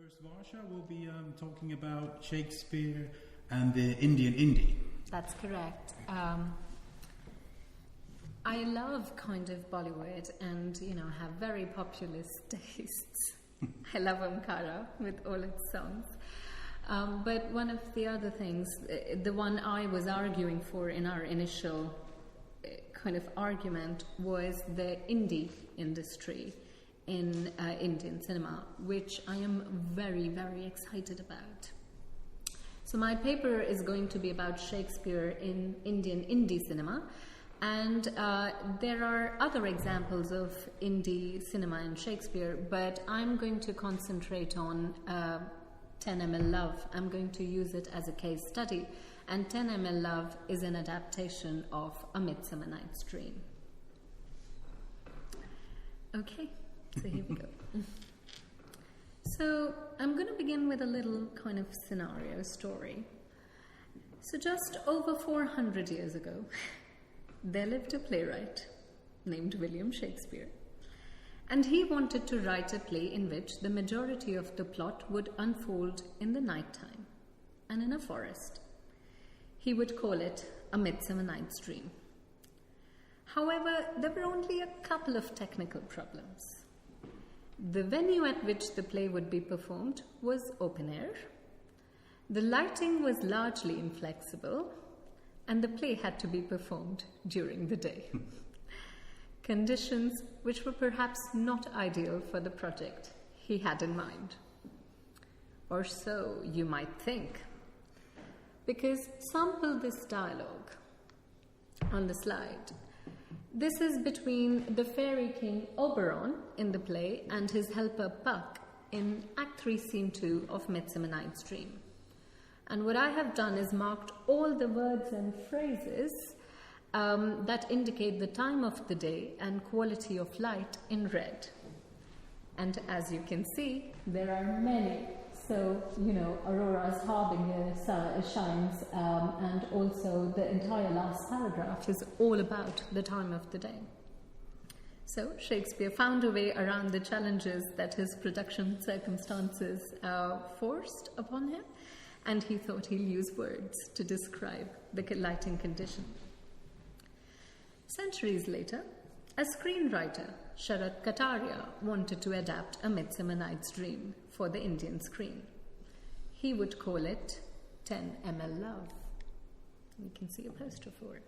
First, Varsha will be talking about Shakespeare and the Indian indie. That's correct. I love kind of Bollywood and, have very populist tastes. I love Omkara with all its songs. But one of the other things, the one I was arguing for in our initial kind of argument was the indie industry in Indian cinema, which I am very, very excited about. So my paper is going to be about Shakespeare in Indian indie cinema, and there are other examples of indie cinema in Shakespeare, but I'm going to concentrate on 10 ml Love. I'm going to use it as a case study, and 10 ml Love is an adaptation of A Midsummer Night's Dream. Okay, so here we go. So I'm going to begin with a little kind of scenario story. So just over 400 years ago, there lived a playwright named William Shakespeare. And he wanted to write a play in which the majority of the plot would unfold in the nighttime and in a forest. He would call it A Midsummer Night's Dream. However, there were only a couple of technical problems. The venue at which the play would be performed was open air. The lighting was largely inflexible, and the play had to be performed during the day. Conditions which were perhaps not ideal for the project he had in mind. Or so you might think. Because sample this dialogue on the slide. This is between the fairy king Oberon in the play and his helper Puck in Act 3, Scene 2 of Midsummer Night's Dream. And what I have done is marked all the words and phrases that indicate the time of the day and quality of light in red. And as you can see, there are many. So, Aurora's harbinger shines, and also the entire last paragraph is all about the time of the day. So Shakespeare found a way around the challenges that his production circumstances forced upon him, and he thought he'll use words to describe the lighting condition. Centuries later, a screenwriter, Sharat Kataria, wanted to adapt A Midsummer Night's Dream for the Indian screen. He would call it 10 ml Love. You can see a poster for it.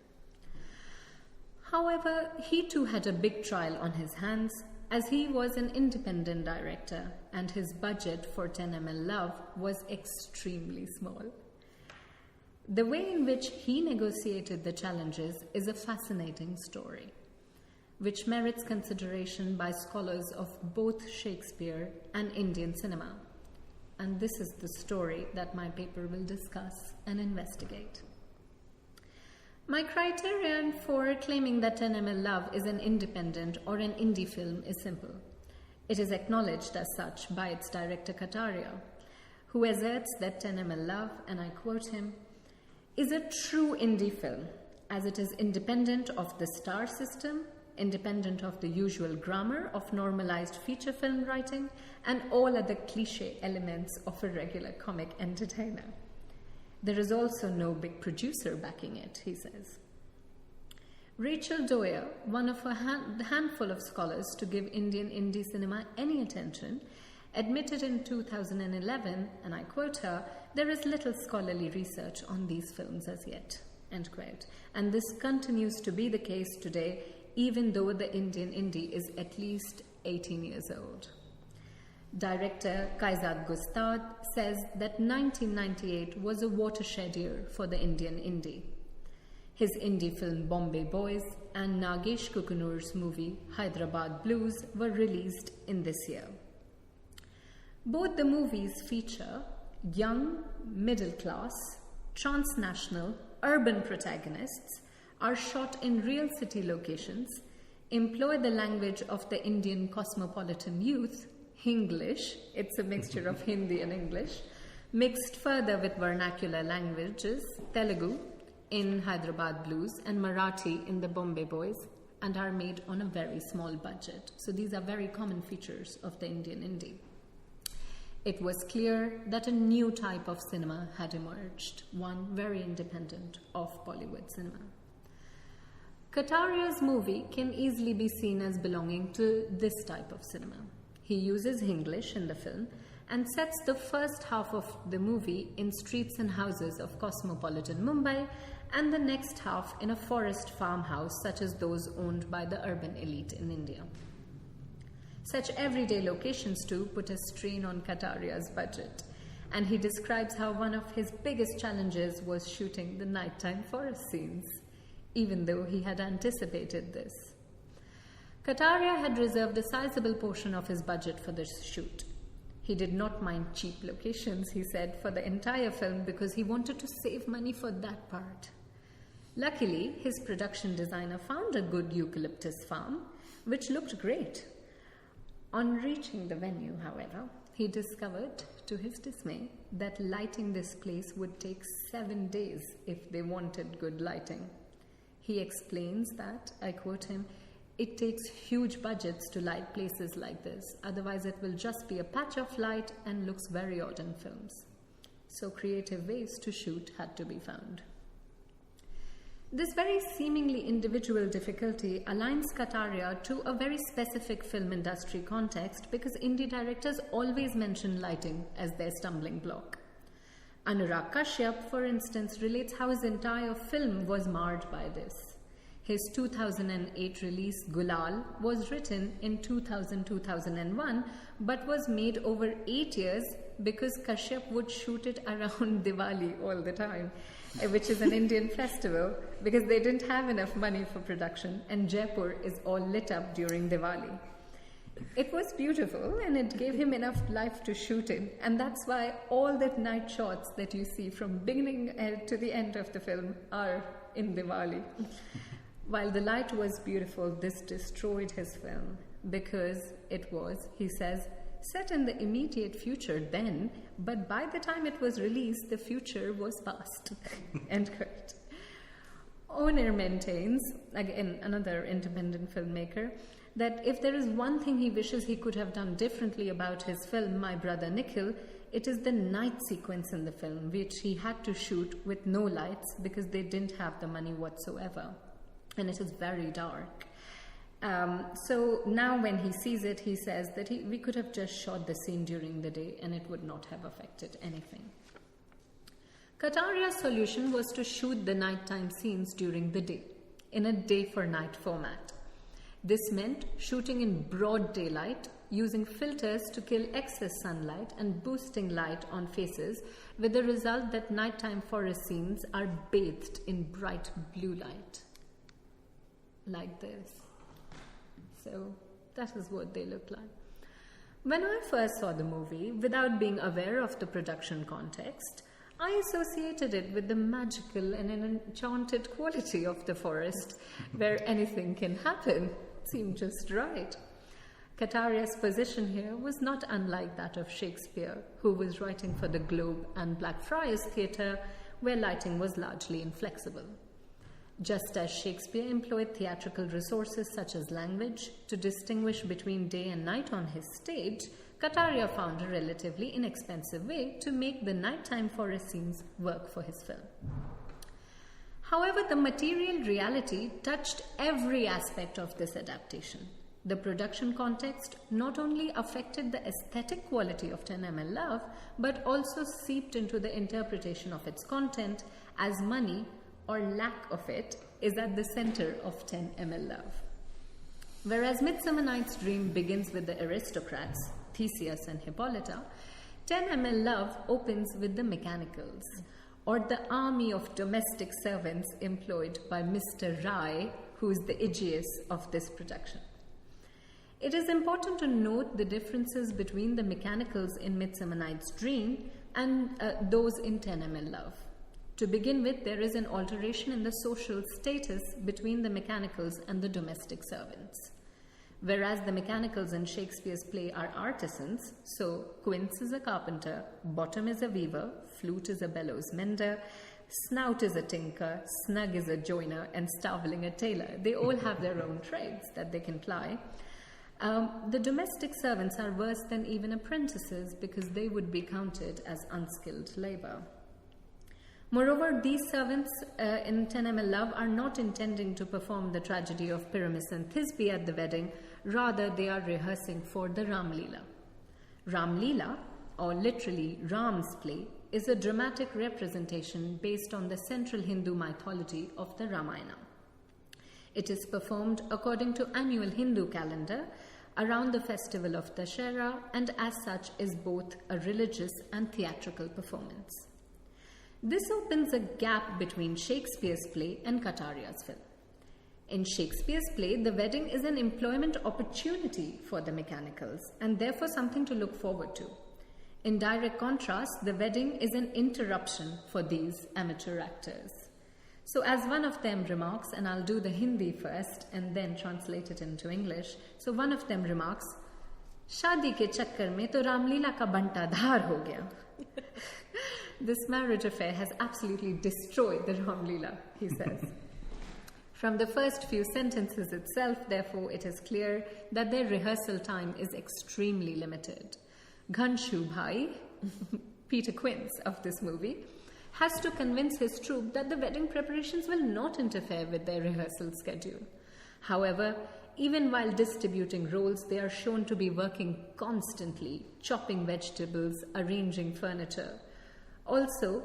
However, he too had a big trial on his hands, as he was an independent director and his budget for 10 ml Love was extremely small. The way in which he negotiated the challenges is a fascinating story, which merits consideration by scholars of both Shakespeare and Indian cinema. And this is the story that my paper will discuss and investigate. My criterion for claiming that 10 ml Love is an independent or an indie film is simple. It is acknowledged as such by its director Kataria, who asserts that 10 ml Love, and I quote him, is a true indie film, as it is independent of the star system, independent of the usual grammar of normalized feature film writing, and all other cliché elements of a regular comic entertainer. There is also no big producer backing it, he says. Rachel Doyer, one of a handful of scholars to give Indian indie cinema any attention, admitted in 2011, and I quote her, "There is little scholarly research on these films as yet," end quote. And this continues to be the case today, even though the Indian indie is at least 18 years old. Director KiSSiT Gustad says that 1998 was a watershed year for the Indian indie. His indie film Bombay Boys and Nagesh Kukunur's movie Hyderabad Blues were released in this year. Both the movies feature young, middle-class, transnational, urban protagonists, are shot in real city locations, employ the language of the Indian cosmopolitan youth, Hinglish, it's a mixture of Hindi and English, mixed further with vernacular languages, Telugu in Hyderabad Blues and Marathi in the Bombay Boys, and are made on a very small budget. So these are very common features of the Indian indie. It was clear that a new type of cinema had emerged, one very independent of Bollywood cinema. Kataria's movie can easily be seen as belonging to this type of cinema. He uses English in the film and sets the first half of the movie in streets and houses of cosmopolitan Mumbai and the next half in a forest farmhouse such as those owned by the urban elite in India. Such everyday locations too put a strain on Kataria's budget, and he describes how one of his biggest challenges was shooting the nighttime forest scenes, even though he had anticipated this. Kataria had reserved a sizable portion of his budget for this shoot. He did not mind cheap locations, he said, for the entire film because he wanted to save money for that part. Luckily, his production designer found a good eucalyptus farm, which looked great. On reaching the venue, however, he discovered, to his dismay, that lighting this place would take 7 days if they wanted good lighting. He explains that, I quote him, "It takes huge budgets to light places like this, otherwise it will just be a patch of light and looks very odd in films." So creative ways to shoot had to be found. This very seemingly individual difficulty aligns Kataria to a very specific film industry context because indie directors always mention lighting as their stumbling block. Anurag Kashyap, for instance, relates how his entire film was marred by this. His 2008 release Gulal was written in 2000-2001 but was made over 8 years because Kashyap would shoot it around Diwali all the time, which is an Indian festival, because they didn't have enough money for production and Jaipur is all lit up during Diwali. It was beautiful and it gave him enough life to shoot in, and that's why all the night shots that you see from beginning to the end of the film are in Diwali. While the light was beautiful, this destroyed his film because it was, he says, set in the immediate future then, but by the time it was released, the future was past. End quote. Oner maintains, again another independent filmmaker, that if there is one thing he wishes he could have done differently about his film, My Brother Nikhil, it is the night sequence in the film, which he had to shoot with no lights because they didn't have the money whatsoever. And it is very dark. So now when he sees it, he says that we could have just shot the scene during the day and it would not have affected anything. Kataria's solution was to shoot the nighttime scenes during the day, in a day-for-night format. This meant shooting in broad daylight, using filters to kill excess sunlight and boosting light on faces, with the result that nighttime forest scenes are bathed in bright blue light. Like this. So that is what they look like. When I first saw the movie, without being aware of the production context, I associated it with the magical and enchanted quality of the forest, where anything can happen. It seemed just right. Kataria's position here was not unlike that of Shakespeare, who was writing for the Globe and Blackfriars Theatre, where lighting was largely inflexible. Just as Shakespeare employed theatrical resources such as language to distinguish between day and night on his stage, Kataria found a relatively inexpensive way to make the nighttime forest scenes work for his film. However, the material reality touched every aspect of this adaptation. The production context not only affected the aesthetic quality of 10ml Love, but also seeped into the interpretation of its content, as money, or lack of it, is at the center of 10ml Love. Whereas Midsummer Night's Dream begins with the aristocrats, Theseus and Hippolyta, 10ml Love opens with the mechanicals, or the army of domestic servants employed by Mr. Rai, who is the Aegeus of this production. It is important to note the differences between the mechanicals in Midsummer Night's Dream and those in 10ml Love. To begin with, there is an alteration in the social status between the mechanicals and the domestic servants. Whereas the mechanicals in Shakespeare's play are artisans, so Quince is a carpenter, Bottom is a weaver, Flute is a bellows mender, Snout is a tinker, Snug is a joiner, and Starveling a tailor. They all have their own trades that they can ply. The domestic servants are worse than even apprentices because they would be counted as unskilled labor. Moreover, these servants in 10 ml Love are not intending to perform the tragedy of Pyramus and Thisbe at the wedding, rather they are rehearsing for the Ram Leela. Ram Leela, or literally Ram's play, is a dramatic representation based on the central Hindu mythology of the Ramayana. It is performed according to annual Hindu calendar around the festival of Dashera, and as such is both a religious and theatrical performance. This opens a gap between Shakespeare's play and Kataria's film. In Shakespeare's play, the wedding is an employment opportunity for the mechanicals and therefore something to look forward to. In direct contrast, the wedding is an interruption for these amateur actors. So as one of them remarks, and I'll do the Hindi first and then translate it into English. So one of them remarks, "Shadi ke chakkar mein to Ramleela ka banta dhar ho gaya." This marriage affair has absolutely destroyed the Ramleela, he says. From the first few sentences itself, therefore, it is clear that their rehearsal time is extremely limited. Ghanshu Bhai, Peter Quince of this movie, has to convince his troupe that the wedding preparations will not interfere with their rehearsal schedule. However, even while distributing roles, they are shown to be working constantly, chopping vegetables, arranging furniture. Also,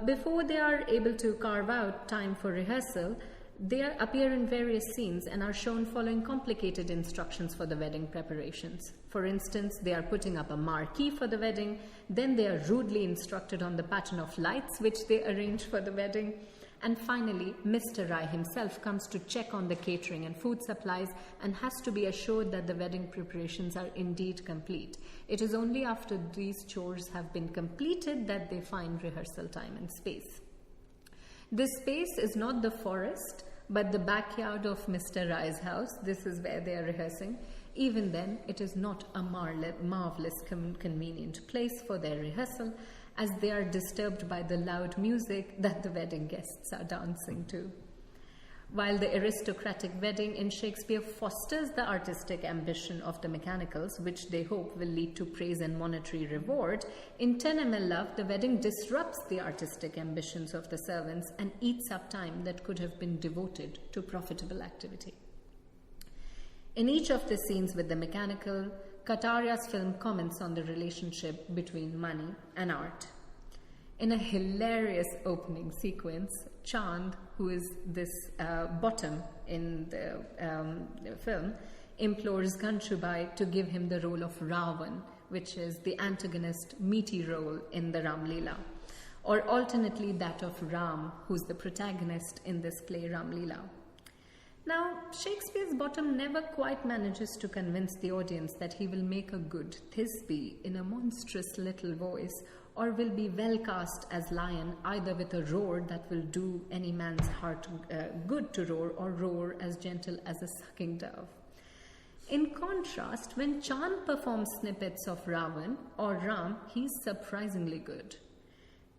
before they are able to carve out time for rehearsal, they appear in various scenes and are shown following complicated instructions for the wedding preparations. For instance, they are putting up a marquee for the wedding, then they are rudely instructed on the pattern of lights which they arrange for the wedding, and finally, Mr. Rai himself comes to check on the catering and food supplies and has to be assured that the wedding preparations are indeed complete. It is only after these chores have been completed that they find rehearsal time and space. This space is not the forest, but the backyard of Mr. Rai's house. This is where they are rehearsing. Even then, it is not a marvelous, convenient place for their rehearsal, as they are disturbed by the loud music that the wedding guests are dancing to. While the aristocratic wedding in Shakespeare fosters the artistic ambition of the mechanicals, which they hope will lead to praise and monetary reward, in 10 ml Love, the wedding disrupts the artistic ambitions of the servants and eats up time that could have been devoted to profitable activity. In each of the scenes with the mechanical, Kataria's film comments on the relationship between money and art. In a hilarious opening sequence, Chand, who is this bottom in the film, implores Ghanshubai to give him the role of Ravan, which is the antagonist meaty role in the Ram Leela, or alternately that of Ram, who's the protagonist in this play Ram Leela. Now, Shakespeare's bottom never quite manages to convince the audience that he will make a good Thisbe in a monstrous little voice, or will be well cast as lion, either with a roar that will do any man's heart good to roar, or roar as gentle as a sucking dove. In contrast, when Chand performs snippets of Ravan or Ram, he's surprisingly good.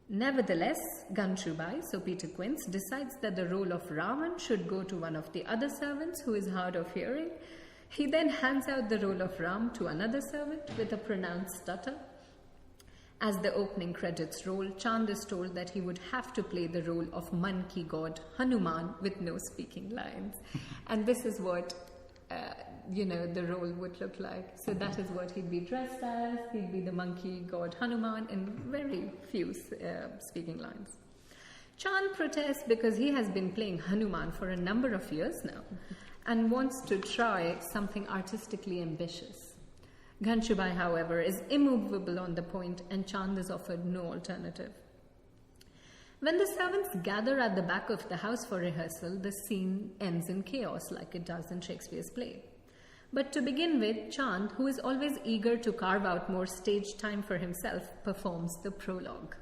Nevertheless, Ghanshubai, so Peter Quince, decides that the role of Ravan should go to one of the other servants who is hard of hearing. He then hands out the role of Ram to another servant with a pronounced stutter. As the opening credits roll, Chand is told that he would have to play the role of monkey god Hanuman with no speaking lines. And this is what, the role would look like. So that is what he'd be dressed as. He'd be the monkey god Hanuman in very few speaking lines. Chand protests because he has been playing Hanuman for a number of years now and wants to try something artistically ambitious. Ghanshubai, however, is immovable on the point, and Chand is offered no alternative. When the servants gather at the back of the house for rehearsal, the scene ends in chaos like it does in Shakespeare's play. But to begin with, Chand, who is always eager to carve out more stage time for himself, performs the prologue.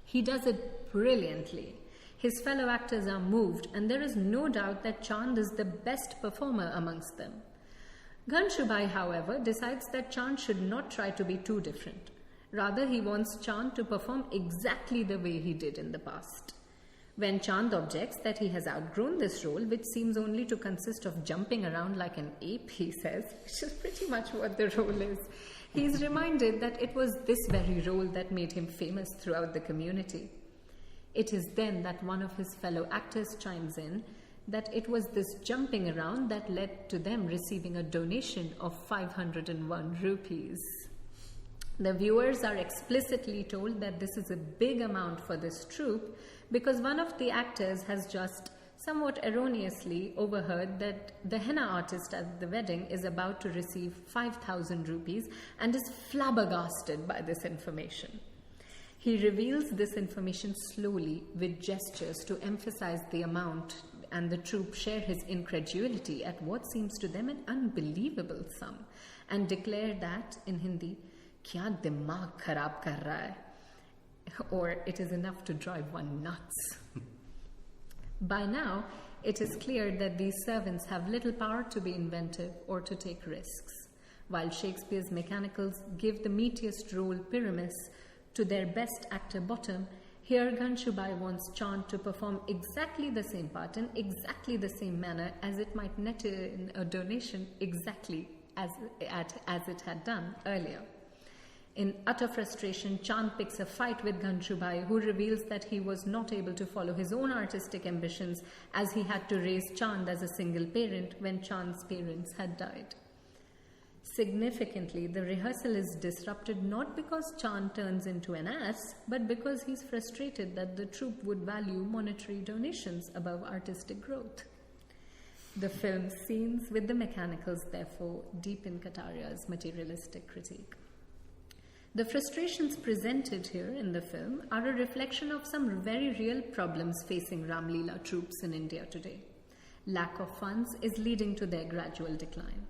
He does it brilliantly. His fellow actors are moved, and there is no doubt that Chand is the best performer amongst them. Ghanshubai, however, decides that Chand should not try to be too different. Rather, he wants Chand to perform exactly the way he did in the past. When Chand objects that he has outgrown this role, which seems only to consist of jumping around like an ape, he says, which is pretty much what the role is, he is reminded that it was this very role that made him famous throughout the community. It is then that one of his fellow actors chimes in that it was this jumping around that led to them receiving a donation of 501 rupees. The viewers are explicitly told that this is a big amount for this troupe because one of the actors has just somewhat erroneously overheard that the henna artist at the wedding is about to receive 5,000 rupees and is flabbergasted by this information. He reveals this information slowly with gestures to emphasize the amount, and the troupe share his incredulity at what seems to them an unbelievable sum and declare that, in Hindi, "Kya dimag kharab kar raha hai?" Or it is enough to drive one nuts. By now, it is clear that these servants have little power to be inventive or to take risks. While Shakespeare's mechanicals give the meatiest role Pyramus to their best actor Bottom, here Ghanshubai wants Chand to perform exactly the same part in exactly the same manner as it might net in a donation exactly as it had done earlier. In utter frustration, Chand picks a fight with Ghanshubai, who reveals that he was not able to follow his own artistic ambitions as he had to raise Chand as a single parent when Chand's parents had died. Significantly, the rehearsal is disrupted not because Chand turns into an ass, but because he's frustrated that the troupe would value monetary donations above artistic growth. The film's scenes with the mechanicals, therefore, deepen Kataria's materialistic critique. The frustrations presented here in the film are a reflection of some very real problems facing Ramlila troupes in India today. Lack of funds is leading to their gradual decline.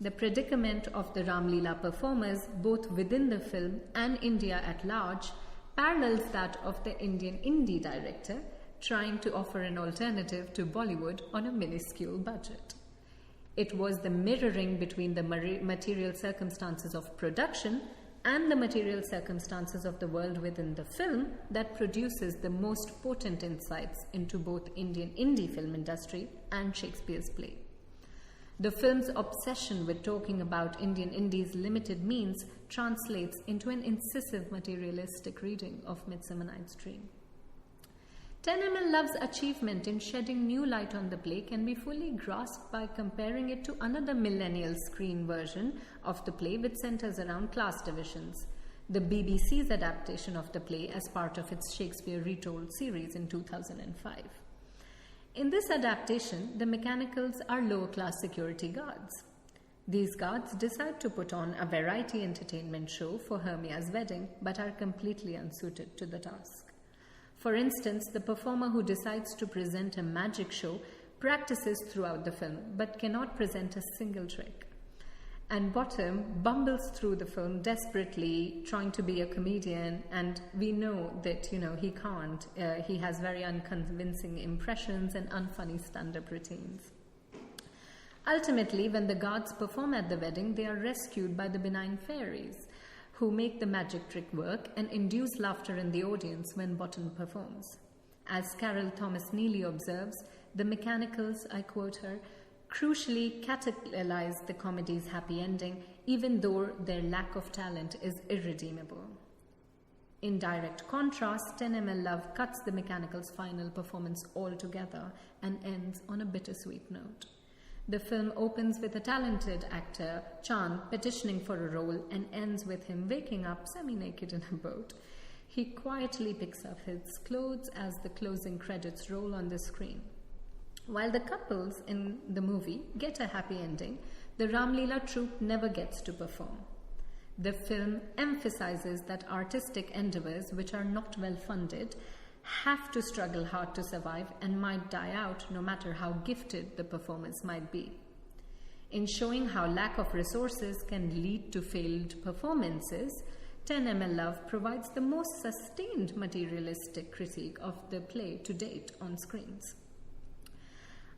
The predicament of the Ramlila performers, both within the film and India at large, parallels that of the Indian indie director trying to offer an alternative to Bollywood on a minuscule budget. It was the mirroring between the material circumstances of production and the material circumstances of the world within the film that produces the most potent insights into both Indian indie film industry and Shakespeare's play. The film's obsession with talking about Indian indie's limited means translates into an incisive materialistic reading of Midsummer Night's Dream. 10mm Love's achievement in shedding new light on the play can be fully grasped by comparing it to another millennial screen version of the play which centers around class divisions, the BBC's adaptation of the play as part of its Shakespeare Retold series in 2005. In this adaptation, the mechanicals are lower-class security guards. These guards decide to put on a variety entertainment show for Hermia's wedding, but are completely unsuited to the task. For instance, the performer who decides to present a magic show practices throughout the film, but cannot present a single trick. And Bottom bumbles through the film desperately, trying to be a comedian, and we know that, he can't. He has very unconvincing impressions and unfunny stand-up routines. Ultimately, when the guards perform at the wedding, they are rescued by the benign fairies, who make the magic trick work and induce laughter in the audience when Bottom performs. As Carol Thomas Neely observes, the mechanicals, I quote her, crucially catalyze the comedy's happy ending, even though their lack of talent is irredeemable. In direct contrast, 10mm Love cuts the mechanicals' final performance altogether and ends on a bittersweet note. The film opens with a talented actor, Chand, petitioning for a role and ends with him waking up semi-naked in a boat. He quietly picks up his clothes as the closing credits roll on the screen. While the couples in the movie get a happy ending, the Ramlila troupe never gets to perform. The film emphasizes that artistic endeavors which are not well funded have to struggle hard to survive and might die out no matter how gifted the performers might be. In showing how lack of resources can lead to failed performances, 10mm Love provides the most sustained materialistic critique of the play to date on screens.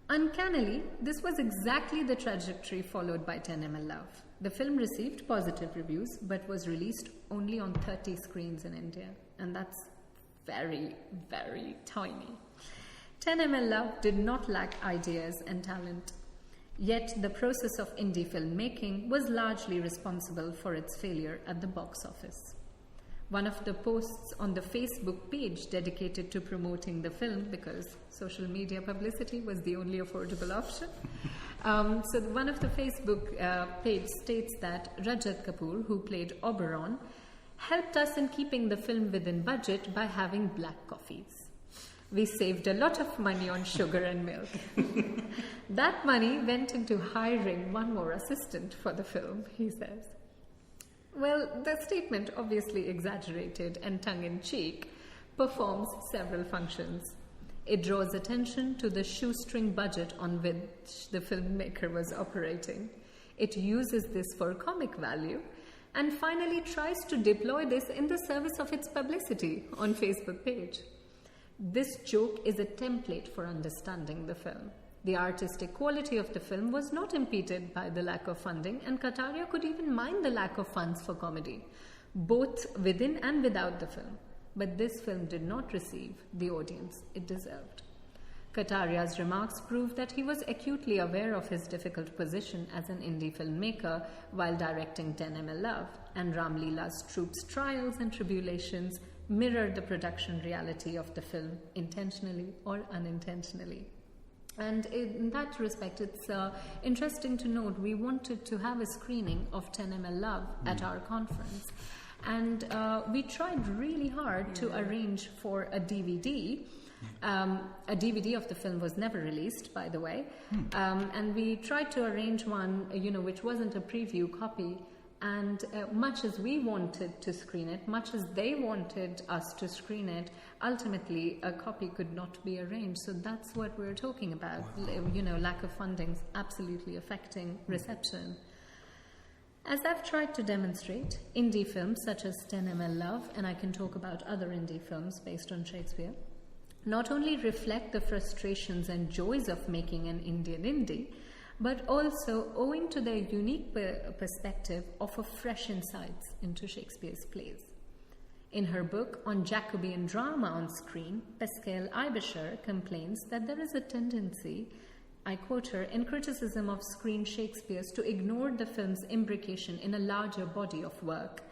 Uncannily, this was exactly the trajectory followed by 10mm Love. The film received positive reviews but was released only on 30 screens in India, and that's very, very tiny. 10mm Love did not lack ideas and talent. Yet the process of indie filmmaking was largely responsible for its failure at the box office. One of the posts on the Facebook page dedicated to promoting the film, because social media publicity was the only affordable option. So one of the Facebook page states that Rajat Kapoor, who played Oberon, helped us in keeping the film within budget by having black coffees. We saved a lot of money on sugar and milk. That money went into hiring one more assistant for the film, he says. Well, the statement, obviously exaggerated and tongue-in-cheek, performs several functions. It draws attention to the shoestring budget on which the filmmaker was operating. It uses this for comic value, and finally tries to deploy this in the service of its publicity on Facebook page. This joke is a template for understanding the film. The artistic quality of the film was not impeded by the lack of funding, and Kataria could even mind the lack of funds for comedy, both within and without the film. But this film did not receive the audience it deserved. Kataria's remarks prove that he was acutely aware of his difficult position as an indie filmmaker while directing 10mm Love, and Ram Leela's troupe's trials and tribulations mirror the production reality of the film, intentionally or unintentionally. And in that respect, it's interesting to note we wanted to have a screening of 10mm Love at our conference. And we tried really hard to arrange for a DVD. A DVD of the film was never released, by the way. And we tried to arrange one, which wasn't a preview copy. And much as we wanted to screen it, much as they wanted us to screen it, ultimately a copy could not be arranged. So that's what we're talking about. Wow. Lack of funding absolutely affecting reception. As I've tried to demonstrate, indie films such as 10mm Love, and I can talk about other indie films based on Shakespeare, not only reflect the frustrations and joys of making an Indian indie, but also owing to their unique perspective offer fresh insights into Shakespeare's plays. In her book on Jacobean drama on screen, Pascal Ibischer complains that there is a tendency, I quote her, in criticism of screen Shakespeare's to ignore the film's imbrication in a larger body of work,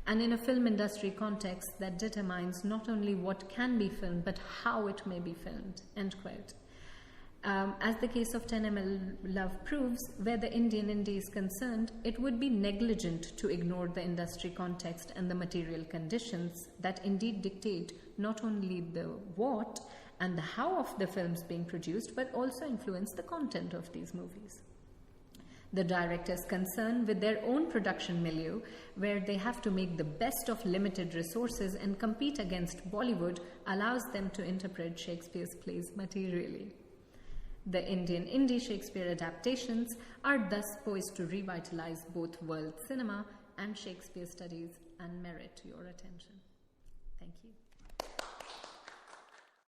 and in a film industry context that determines not only what can be filmed, but how it may be filmed, end quote. As the case of 10mm Love proves, where the Indian indie is concerned, it would be negligent to ignore the industry context and the material conditions that indeed dictate not only the what and the how of the films being produced, but also influence the content of these movies. The directors concerned with their own production milieu, where they have to make the best of limited resources and compete against Bollywood, allows them to interpret Shakespeare's plays materially. The Indian indie Shakespeare adaptations are thus poised to revitalize both world cinema and Shakespeare studies and merit your attention. Thank you.